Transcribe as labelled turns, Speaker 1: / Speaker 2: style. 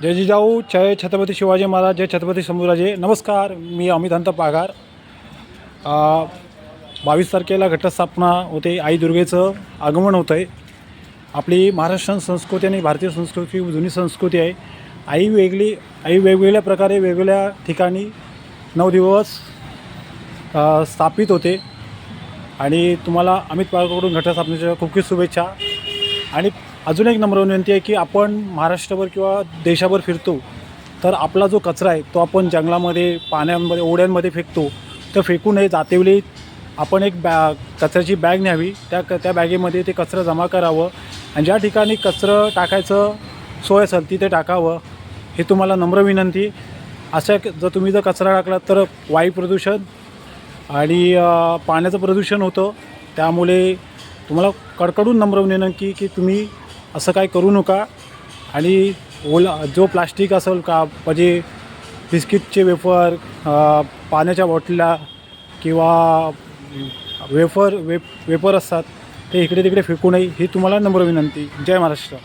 Speaker 1: जय जिजाऊ, जय छत्रपती शिवाजी महाराज, जय छत्रपती संभाजीराजे. नमस्कार, मी अमितांत पागार. 22 तारखेला घटस्थापना होते. आई दुर्गेचं आगमन होतं आहे. आपली महाराष्ट्रीयन संस्कृती आणि भारतीय संस्कृती जुनी संस्कृती आहे. आई वेगवेगळ्या प्रकारे वेगवेगळ्या ठिकाणी 9 दिवस स्थापित होते. आणि तुम्हाला अमित पागारकडून घटस्थापनेच्या खूप खूप शुभेच्छा. आणि अजून एक नम्र विनंती आहे की आपण महाराष्ट्रभर किंवा देशाभर फिरतो तर आपला जो कचरा आहे तो आपण जंगलामध्ये, पाण्यामध्ये, ओढ्यांमध्ये फेकतो. तर फेकू नये. जातेवेळी आपण एक कचऱ्याची बॅग न्यावी. त्या बॅगेमध्ये ते कचरा जमा करावं आणि ज्या ठिकाणी कचरं टाकायचं सोय असेल तिथे टाकावं. हे तुम्हाला नम्र विनंती. जर तुम्ही कचरा टाकला तर वायू प्रदूषण आणि पाण्याचं प्रदूषण होतं. त्यामुळे तुम्हाला कडकडून नम्र विनंती की तुम्ही असं काय करू नका. आणि जो प्लास्टिक असेल का, म्हणजे बिस्किटचे वेफर, पाण्याच्या बॉटल्या किंवा वेफर असतात ते इकडे तिकडे फेकू नये. ही तुम्हाला नम्र विनंती. जय महाराष्ट्र.